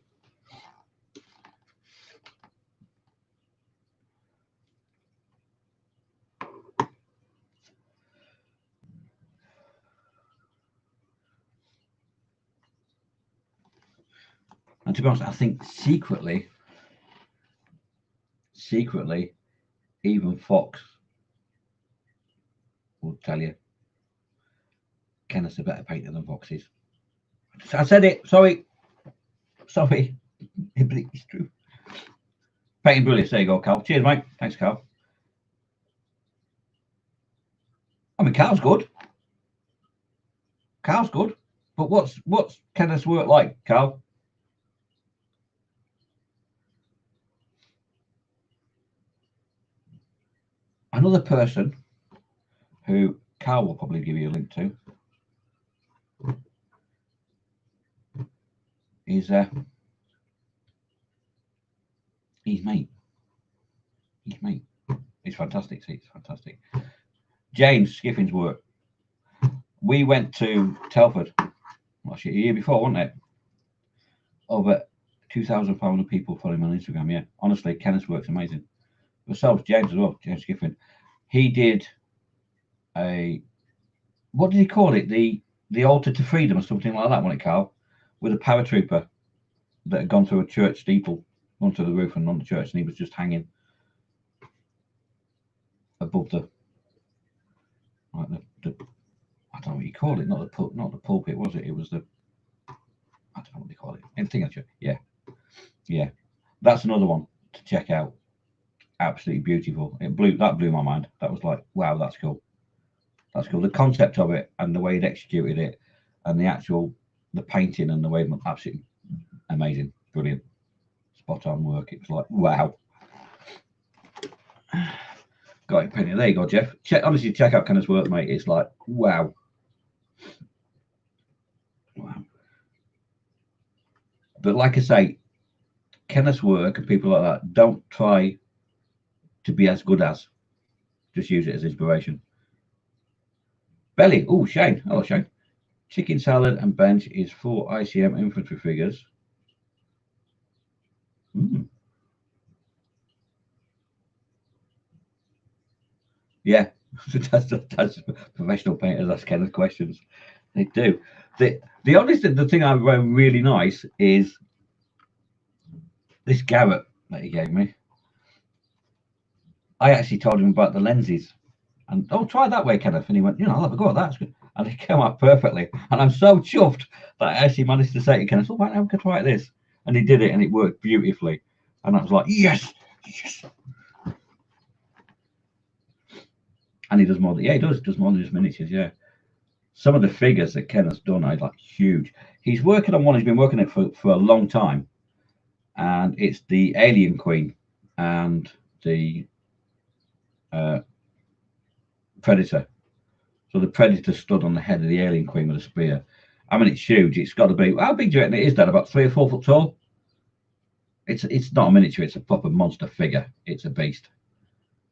And to be honest, I think secretly, even Fox will tell you Kenneth's a better painter than Fox is. I said it. Sorry. It's true. Painting Bullius. There you go, Carl. Cheers, mate. Thanks, Carl. I mean, Carl's good. But what's Kenneth's work like, Carl? Another person who Carl will probably give you a link to is his mate. It's fantastic. It's fantastic. James Skiffin's work. We went to Telford last year, a year before, wasn't it? Over 2,500 people follow him on Instagram. Yeah, honestly, Kenneth's work's amazing. Ourselves, James as well, James Skiffin. He did what did he call it? The altar to freedom or something like that, wasn't it, Carl? With a paratrooper that had gone through a church steeple, onto the roof and on the church, and he was just hanging above the I don't know what you call it, not the pulpit, was it? It was the I don't know what they call it. Anything else? Yeah. That's another one to check out. Absolutely beautiful. That blew my mind. That was like, wow, that's cool. The concept of it and the way he'd executed it, and the painting and the way, absolutely amazing, brilliant, spot on work. It was like, wow. Got it painted. There you go, Jeff. Honestly, check out Kenneth's work, mate. It's like, wow. But like I say, Kenneth's work and people like that, don't try to be as good as. Just use it as inspiration. Belly. Oh, Shane. Hello, Shane. Chicken salad and bench is 4 ICM infantry figures. Yeah, that's professional painters ask Kenneth questions. They do. The honest, the thing I found really nice is this Garrett that he gave me. I actually told him about the lenses, and try that way, Kenneth. And he went, I'll have a go at that. And it came out perfectly. And I'm so chuffed that I actually managed to say to Kenneth, why don't we try this? And he did it, and it worked beautifully. And I was like, yes. And he does more than, he does more than just miniatures, yeah. some of the figures that Ken has done are like huge. He's working on one. He's been working on it for a long time, and it's the Alien Queen and the Predator. So the Predator stood on the head of the Alien Queen with a spear. I mean, it's huge. It's got to be, how big do you reckon it is, Dad? About 3 or 4 foot tall? It's not a miniature. It's a proper monster figure. It's a beast,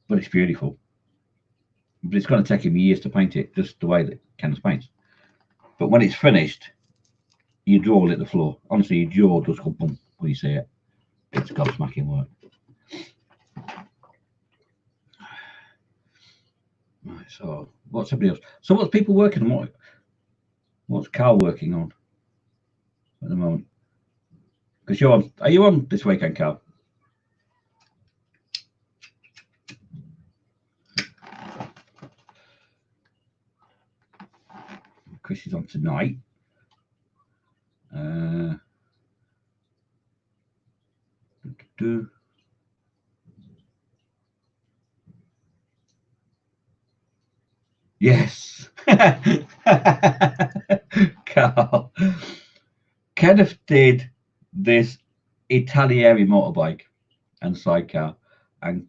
but it's beautiful. But it's going to take him years to paint it, just the way that Kenneth paints. But when it's finished, your jaw will hit the floor. Honestly, your jaw does go boom when you see it. It's gobsmacking work. Right, so what's everybody else? So what's people working on? What's Carl working on at the moment? Because you're on. Are you on this weekend, Carl? Chris is on tonight. Yes. Carl. Kenneth did this Italieri motorbike and sidecar, and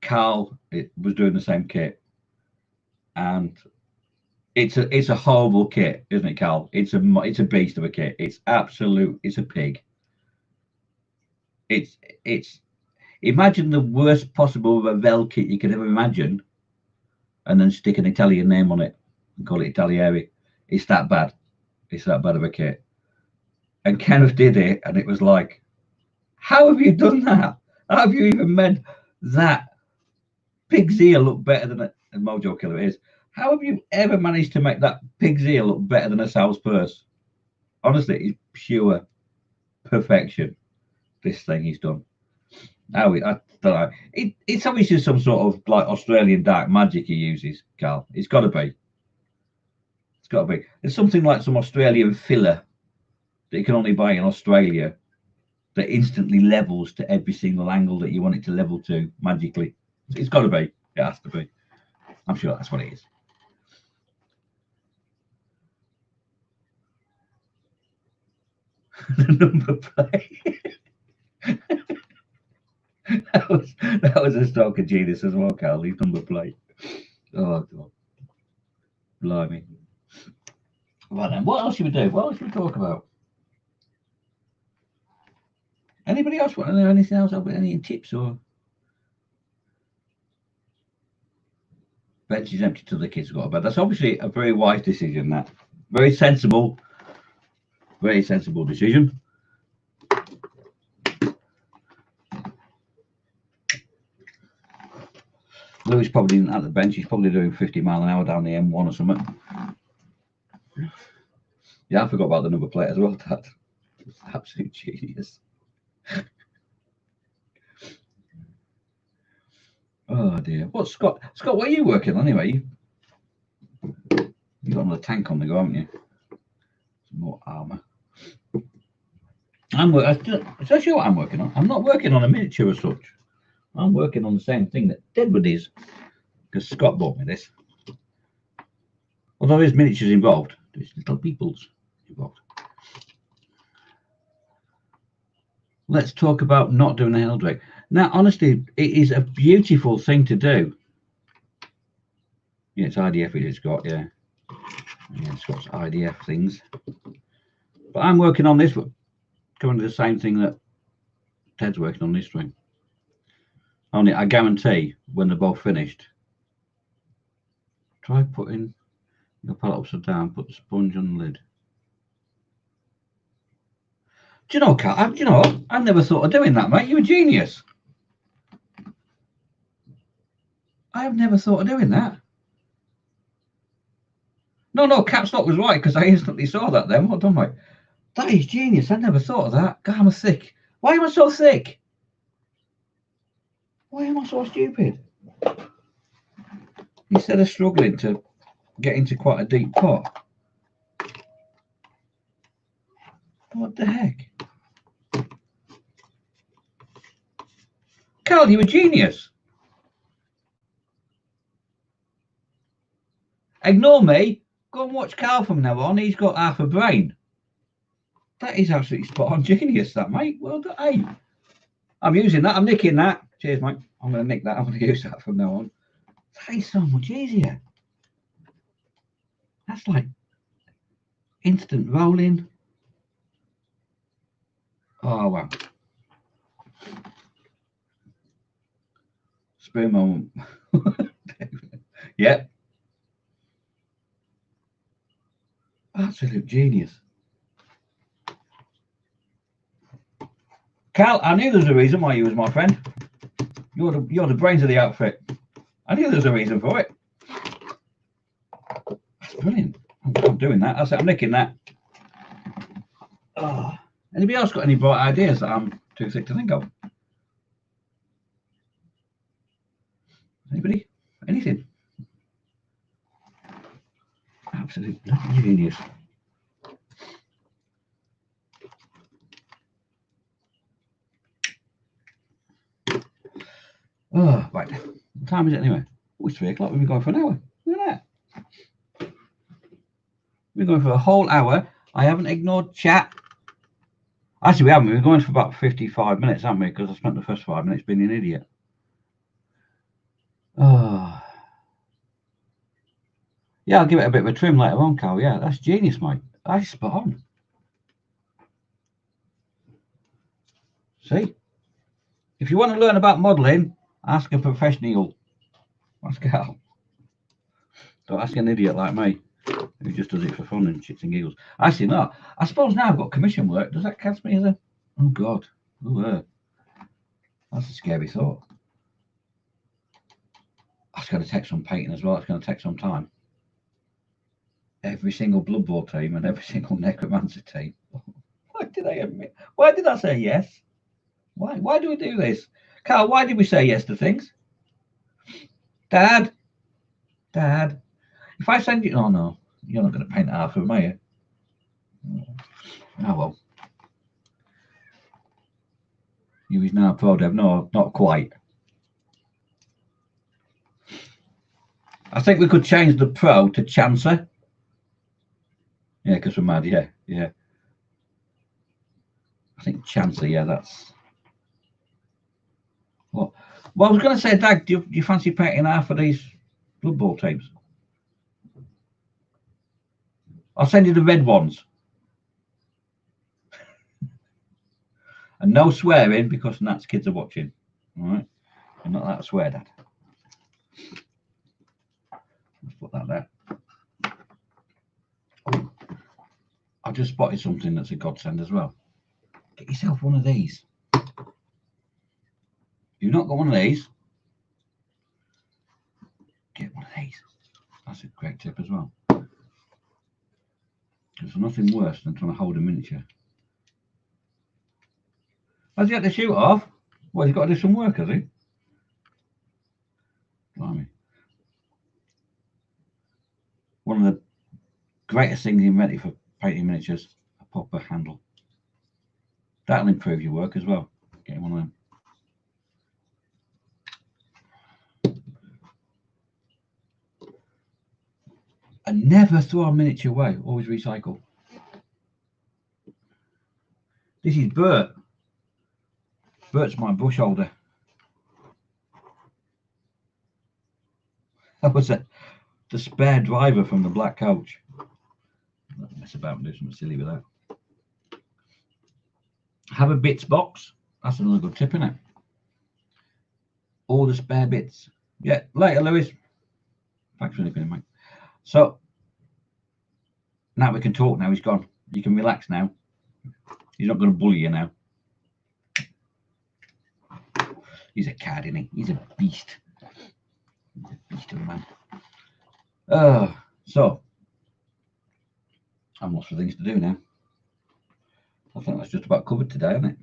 Carl was doing the same kit. And it's a horrible kit, isn't it, Carl? It's a beast of a kit. It's a pig. It's imagine the worst possible Revell kit you could ever imagine, and then stick an Italian name on it and call it Italieri. It's that bad. It's that bad of a kit. And Kenneth did it, and it was like, how have you done that? How have you even made that pig's ear look better than a Mojo Killer is? How have you ever managed to make that pig's ear look better than a sow's purse? Honestly, it's pure perfection, this thing he's done. I don't know. It's obviously some sort of like Australian dark magic he uses, Carl. It's got to be. It's got to be. There's something like some Australian filler that you can only buy in Australia that instantly levels to every single angle that you want it to level to magically. It's got to be. It has to be. I'm sure that's what it is. The number plate. that was a stroke of genius as well, Carl. The number plate. Oh God, blimey. Right then, what else should we do? What else should we talk about? Anybody else want to know anything else? Any tips or? Bench is empty till the kids go to bed. That's obviously a very wise decision. That very sensible decision. Louis probably isn't at the bench. He's probably doing 50 mile an hour down the M1 or something. Yeah, I forgot about the number plate as well. That absolute genius. Oh dear. What's Scott? Scott, what are you working on anyway? You've got another tank on the go, haven't you? Some more armor. It's actually what I'm working on. I'm not working on a miniature as such. I'm working on the same thing that Deadwood is, because Scott bought me this. Although there's miniatures involved, there's little peoples involved. Let's talk about not doing a Heldrake. Now, honestly, it is a beautiful thing to do. Yeah, it's IDF it has got, yeah. Yeah, it's got IDF things. But I'm working on this, going to the same thing that Ted's working on this thing. Only I guarantee when they're both finished, try putting your palette upside down, put the sponge on the lid. Do you know, Kat? You know, I never thought of doing that, mate. You're a genius. I have never thought of doing that. No, Caps Lock was right, because I instantly saw that then. What done, mate? That is genius. I never thought of that. God, I'm thick. Why am I so thick? Why am I so stupid? Instead of struggling to get into quite a deep pot. What the heck? Carl, you're a genius. Ignore me. Go and watch Carl from now on. He's got half a brain. That is absolutely spot on genius, that, mate. Well done. Hey, I'm using that. I'm nicking that. Cheers, mate. I'm going to nick that. I'm going to use that from now on. That is so much easier. That's like instant rolling. Oh, wow. Spoon moment. Yep. Absolute genius. Cal, I knew there was a reason why you was my friend. You're the brains of the outfit. I knew there was a reason for it. That's brilliant. I'm doing that. I'm nicking that. Oh. Anybody else got any bright ideas that I'm too sick to think of? Anybody? Anything? Absolute genius. Oh, right. What time is it anyway? Oh, it's 3 o'clock. We've been going for an hour. Look at that. We've been going for a whole hour. I haven't ignored chat. Actually, we haven't. We've been going for about 55 minutes, haven't we? Because I spent the first 5 minutes being an idiot. Oh. Yeah, I'll give it a bit of a trim later on, Carl. Yeah, that's genius, mate. That's spot on. See? If you want to learn about modelling, ask a professional. Ask Carl. Don't ask an idiot like me who just does it for fun and shits and giggles. Actually, no. I suppose now I've got commission work. Does that count me as a... Oh, God. Ooh, that's a scary thought. That's going to take some painting as well. It's going to take some time. Every single Blood Bowl team and every single Necromancer team. Why did I admit? Why did I say yes? Why do we do this? Carl, why did we say yes to things? Dad. If I send you... Oh, no. You're not going to paint half of them, are you? Oh, well. You is now pro dev. No, not quite. I think we could change the pro to Chancer. Yeah, because we're mad. Yeah. I think Chancer, yeah, that's... Well, I was going to say, Dag, do you fancy painting half of these Blood Bowl teams? I'll send you the red ones. And no swearing because Nat's kids are watching. All right? I'm not allowed to swear, Dad. Let's put that there. Oh, I just spotted something that's a godsend as well. Get yourself one of these. You've not got one of these, get one of these. That's a great tip as well. There's nothing worse than trying to hold a miniature. Has he had to shoot off? Well, he's got to do some work, has he? Blimey. One of the greatest things invented for painting miniatures, a proper handle. That'll improve your work as well. Get one of them. And never throw a miniature away, always recycle. This is Bert. Bert's my brush holder. That was the spare driver from the black coach. Let's mess about and do something silly with that. Have a bits box. That's another good tip, isn't it? All the spare bits. Yeah, later, Lewis. Thanks for nipping in, mate. So now we can talk. Now he's gone. You can relax now. He's not going to bully you now. He's a cad, isn't he? He's a beast. He's a beast of a man. So I'm lots of things to do now. I think that's just about covered today, isn't it?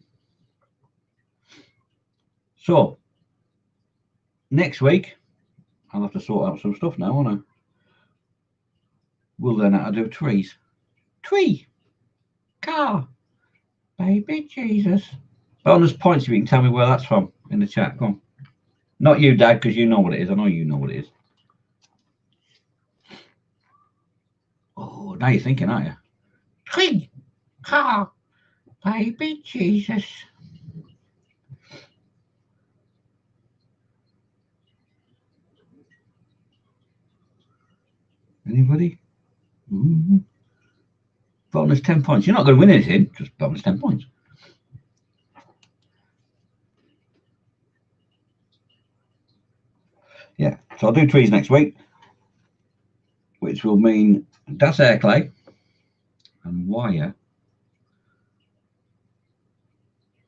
So next week I'll have to sort out some stuff now, won't I? We'll learn how to do trees. Tree. Car. Baby Jesus. Bonus points if you can tell me where that's from in the chat. Come on. Not you, Dad, because you know what it is. I know you know what it is. Oh, now you're thinking, aren't you? Hey, car, baby Jesus. Anybody? Bonus 10 points. You're not going to win anything, just bonus 10 points. Yeah, so I'll do trees next week, which will mean Das air clay and wire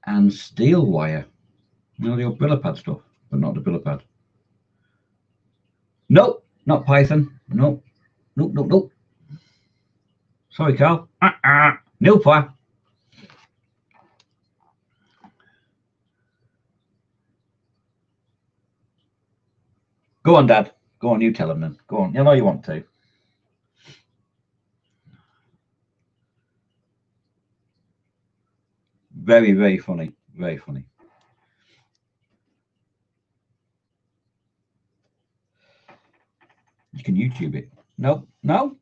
and steel wire. You know, the old Brillepad stuff, but not the Brillepad. Nope, not Python. Nope. Nope. Sorry, Carl. No fire. Go on, Dad. Go on, you tell them then. Go on. You know you want to. Very, very funny. Very funny. You can YouTube it. No.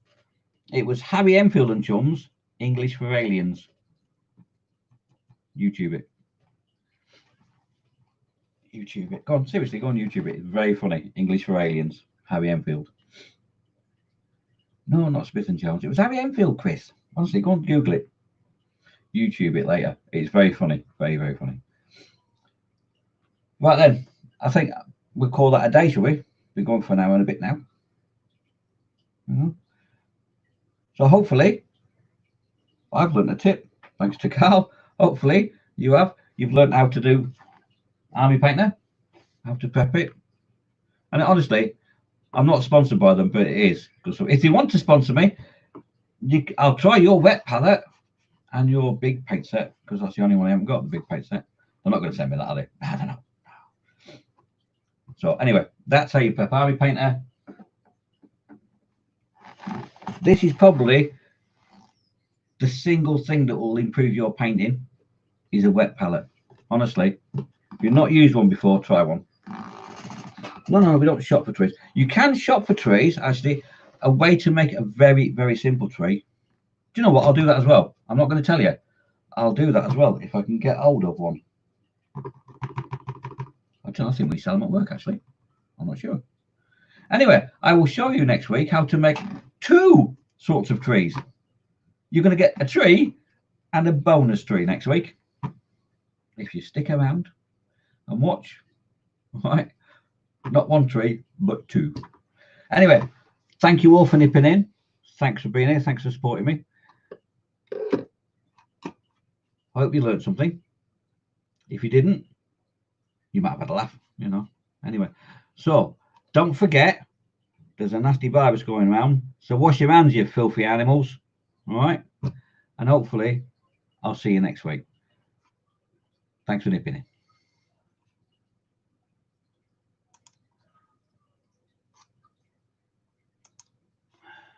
It was Harry Enfield and Chums, English for Aliens. YouTube it. YouTube it. Go on, seriously, go on YouTube it. It's very funny. English for Aliens, Harry Enfield. No, not Smith and Jones. It was Harry Enfield, Chris. Honestly, go on, Google it. YouTube it later. It's very funny. Very, very funny. Right then, I think we'll call that a day, shall we? We're going for an hour and a bit now. So hopefully, I've learned a tip, thanks to Carl. Hopefully, you have. You've learned how to do Army Painter, how to prep it. And honestly, I'm not sponsored by them, but it is. Because if you want to sponsor me, I'll try your wet palette and your big paint set, because that's the only one I haven't got, the big paint set. They're not going to send me that, are they? I don't know. So anyway, that's how you prep Army Painter. This is probably the single thing that will improve your painting is a wet palette. Honestly, if you've not used one before, try one. No, we don't shop for trees. You can shop for trees, actually, a way to make a very, very simple tree. Do you know what? I'll do that as well. I'm not going to tell you. I'll do that as well if I can get hold of one. I think we sell them at work, actually. I'm not sure. Anyway, I will show you next week how to make 2 sorts of trees. You're going to get a tree and a bonus tree next week if you stick around and watch. All right, not 1 tree, but 2. Anyway, thank you all for nipping in. Thanks for being here. Thanks for supporting me. I hope you learned something. If you didn't, you might have had a laugh, you know. Anyway, so don't forget, there's a nasty virus going around. So wash your hands, you filthy animals. All right. And hopefully I'll see you next week. Thanks for nipping in.